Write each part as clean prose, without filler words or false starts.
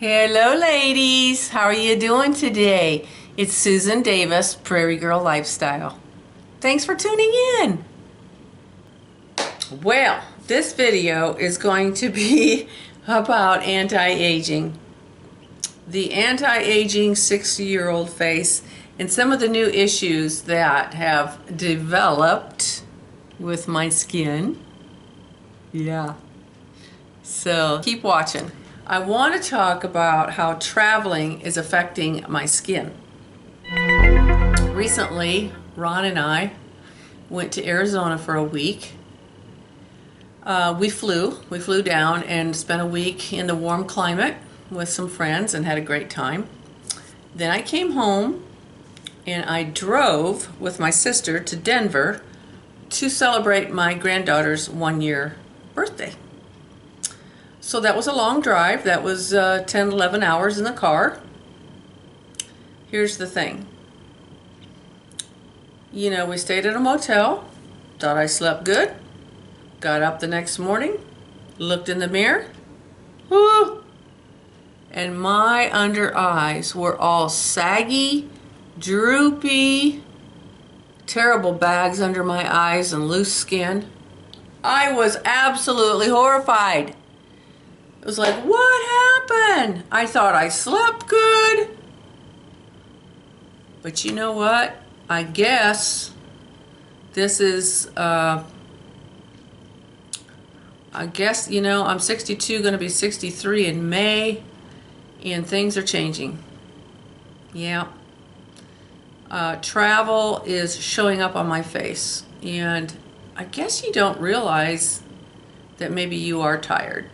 Hello ladies, how are you doing today? It's Susan Davis, Prairie Girl Lifestyle. Thanks for tuning in. Well, this video is going to be about anti-aging. The anti-aging 60-year-old face and some of the new issues that have developed with my skin. Yeah. So keep watching. I want to talk about how traveling is affecting my skin. Recently, Ron and I went to Arizona for a week. We flew down and spent a week in the warm climate with some friends and had a great time. Then I came home and I drove with my sister to Denver to celebrate my granddaughter's 1-year birthday. So that was a long drive. That was 10, 11 hours in the car. Here's the thing. You know, we stayed at a motel, thought I slept good, got up the next morning, looked in the mirror, whoo, and my under eyes were all saggy, droopy, terrible bags under my eyes and loose skin. I was absolutely horrified. It was like, what happened? I thought I slept good. But you know what? I guess this is, I'm 62, going to be 63 in May, and things are changing. Yeah. Travel is showing up on my face, and I guess you don't realize that maybe you are tired.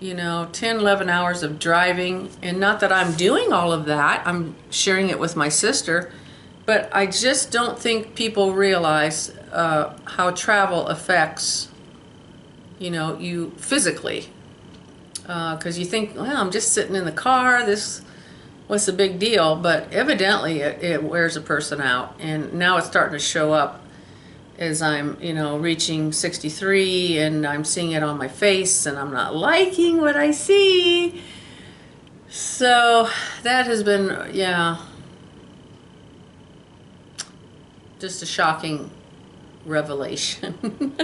You know, 10, 11 hours of driving, and not that I'm doing all of that, I'm sharing it with my sister, but I just don't think people realize how travel affects, you know, you physically. Because you think, well, I'm just sitting in the car, what's the big deal? But evidently it wears a person out, and now it's starting to show up as I'm, you know, reaching 63, and I'm seeing it on my face, and I'm not liking what I see. So that has been, yeah, just a shocking revelation.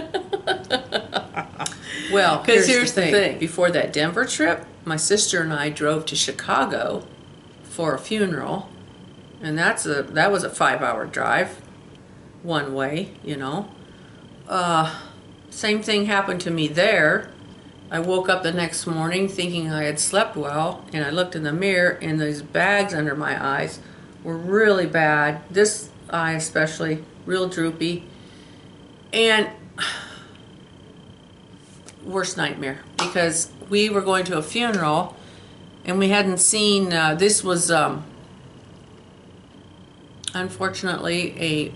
Well, here's the thing. Before that Denver trip, my sister and I drove to Chicago for a funeral, and that was a 5-hour drive. One way, you know. Same thing happened to me there. I woke up the next morning thinking I had slept well, and I looked in the mirror, and these bags under my eyes were really bad. This eye especially, real droopy. And worst nightmare, because we were going to a funeral, and we hadn't seen, this was unfortunately a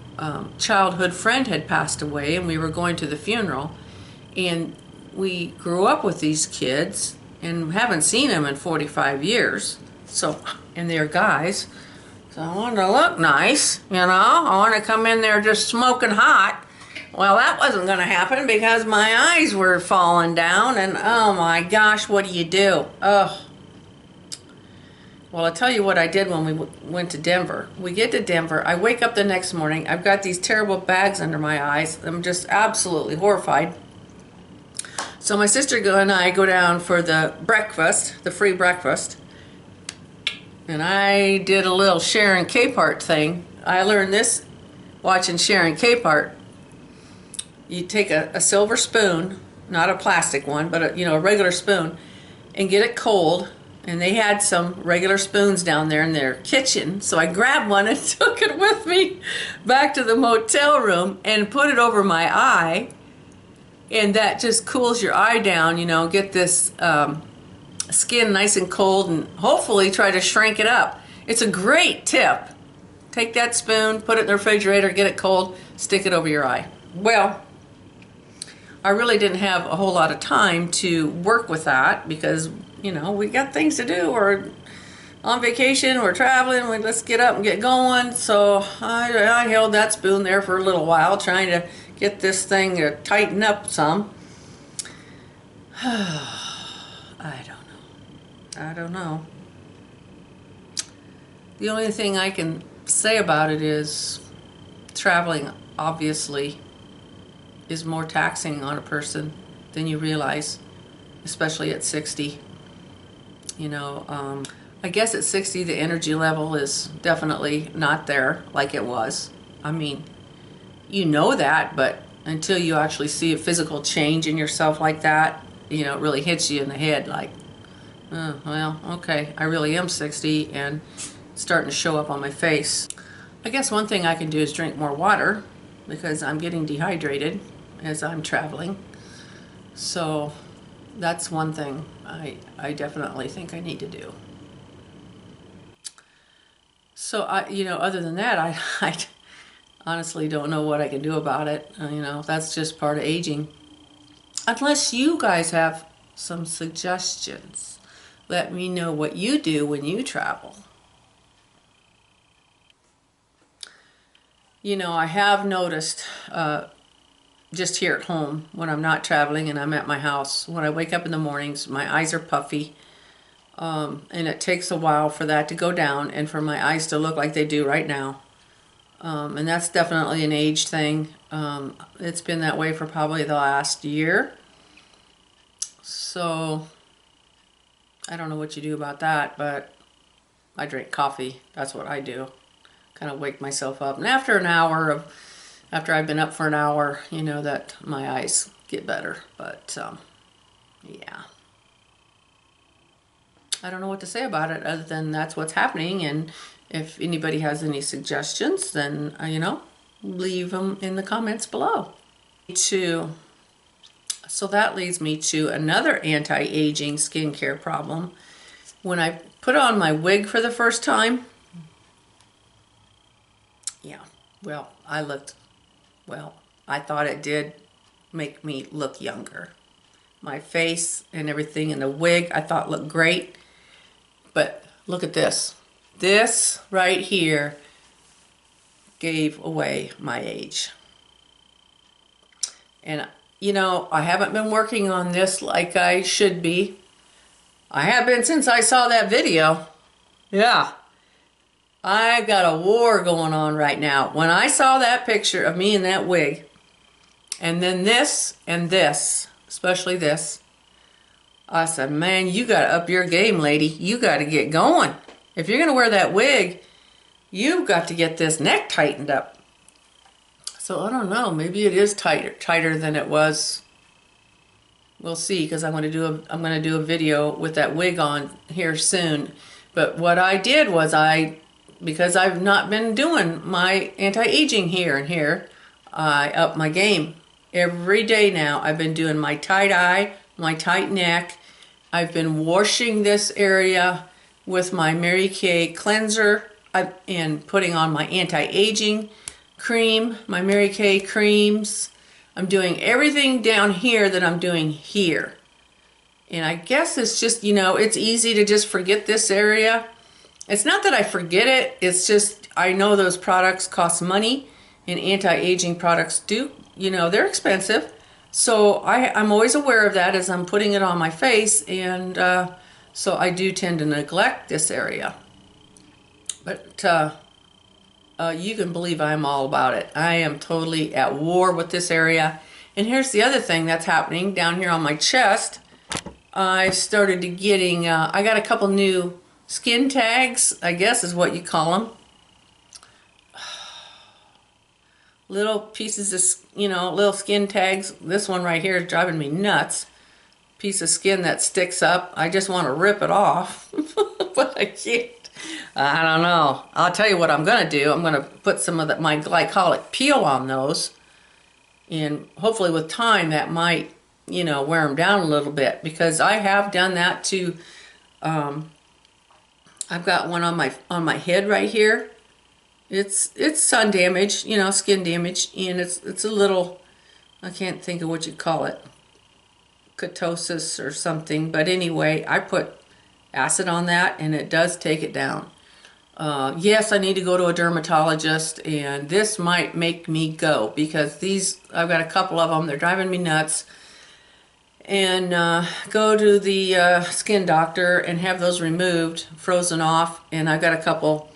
childhood friend had passed away, and we were going to the funeral, and we grew up with these kids and haven't seen them in 45 years. So, and they're guys, so I wanted to look nice, you know. I want to come in there just smoking hot. Well, that wasn't going to happen because my eyes were falling down, and oh my gosh, what do you do? Ugh. Well, I'll tell you what I did when we went to Denver. We get to Denver, I wake up the next morning, I've got these terrible bags under my eyes. I'm just absolutely horrified. So my sister and I go down for the breakfast, the free breakfast, and I did a little Sharon Capehart thing. I learned this watching Sharon Capehart. You take a silver spoon, not a plastic one, but a regular spoon, and get it cold. And they had some regular spoons down there in their kitchen, so I grabbed one and took it with me back to the motel room and put it over my eye, and that just cools your eye down, you know, get this skin nice and cold, and hopefully try to shrink it up. It's a great tip. Take that spoon, put it in the refrigerator, get it cold, stick it over your eye. Well, I really didn't have a whole lot of time to work with that because, you know, we got things to do. We're on vacation, we're traveling, let's get up and get going. So I held that spoon there for a little while, trying to get this thing to tighten up some. I don't know. I don't know. The only thing I can say about it is traveling obviously is more taxing on a person than you realize, especially at 60. You know, I guess at 60 the energy level is definitely not there like it was. I mean, you know that, but until you actually see a physical change in yourself like that, you know, it really hits you in the head like, oh, well, okay, I really am 60 and it's starting to show up on my face. I guess one thing I can do is drink more water because I'm getting dehydrated as I'm traveling. So that's one thing I definitely think I need to do. So you know, other than that, I honestly don't know what I can do about it. You know, that's just part of aging. Unless you guys have some suggestions, let me know what you do when you travel. You know, I have noticed just here at home when I'm not traveling and I'm at my house, when I wake up in the mornings, my eyes are puffy, and it takes a while for that to go down and for my eyes to look like they do right now. And that's definitely an age thing. It's been that way for probably the last year. So I don't know what you do about that, but I drink coffee. That's what I do. Kind of wake myself up. And after an hour of after I've been up for an hour, you know that my eyes get better. But yeah, I don't know what to say about it other than that's what's happening. And if anybody has any suggestions, then you know, leave them in the comments below. So that leads me to another anti-aging skincare problem. When I put on my wig for the first time, yeah, well, I thought it did make me look younger. My face and everything in the wig I thought looked great. But look at this. This right here gave away my age. And you know, I haven't been working on this like I should be. I have been since I saw that video. Yeah. I've got a war going on right now. When I saw that picture of me in that wig, and then this and this, especially this, I said, man, you got to up your game, lady. You got to get going. If you're going to wear that wig, you've got to get this neck tightened up. So I don't know, maybe it is tighter than it was. We'll see, because I'm going to do a video with that wig on here soon. But what I did was because I've not been doing my anti-aging here and here, I upped my game. Every day now I've been doing my tight eye, my tight neck. I've been washing this area with my Mary Kay cleanser and putting on my anti-aging cream, my Mary Kay creams. I'm doing everything down here that I'm doing here. And I guess it's just, you know, it's easy to just forget this area. It's not that I forget it, it's just I know those products cost money, and anti-aging products do, you know, they're expensive. So I'm always aware of that as I'm putting it on my face, and so I do tend to neglect this area. But you can believe I'm all about it. I am totally at war with this area. And here's the other thing that's happening down here on my chest. I started to getting, I got a couple new skin tags, I guess is what you call them. Little pieces of, you know, little skin tags. This one right here is driving me nuts. Piece of skin that sticks up. I just want to rip it off, but I can't. I don't know. I'll tell you what I'm going to do. I'm going to put some of my glycolic peel on those. And hopefully with time that might, you know, wear them down a little bit. Because I have done that too. I've got one on my head right here. It's sun damage, you know, skin damage. And it's a little, I can't think of what you call it. Ketosis or something. But anyway, I put acid on that and it does take it down. Yes, I need to go to a dermatologist, and this might make me go because these, I've got a couple of them, they're driving me nuts. and go to the skin doctor and have those removed, frozen off. And I've got a couple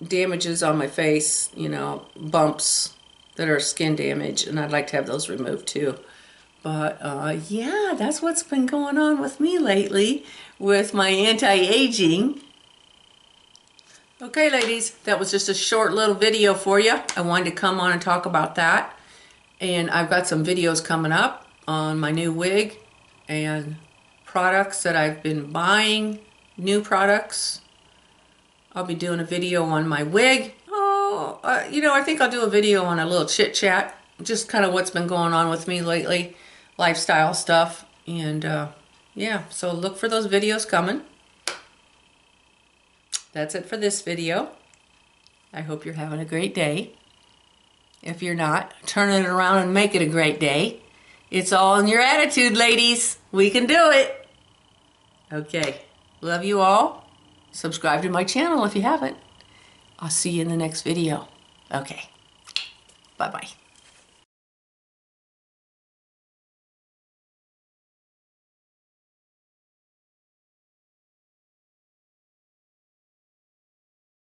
damages on my face, you know, bumps that are skin damage, and I'd like to have those removed too. But yeah, that's what's been going on with me lately with my anti-aging. Okay, ladies, that was just a short little video for you. I wanted to come on and talk about that. And I've got some videos coming up on my new wig and products that I've been buying, new products. I'll be doing a video on my wig. Oh, you know, I think I'll do a video on a little chit chat, just kind of what's been going on with me lately, lifestyle stuff. And yeah, so look for those videos coming. That's it for this video. I hope you're having a great day. If you're not, turn it around and make it a great day. It's all in your attitude, ladies. We can do it. Okay, love you all. Subscribe to my channel if you haven't. I'll see you in the next video. Okay, bye-bye.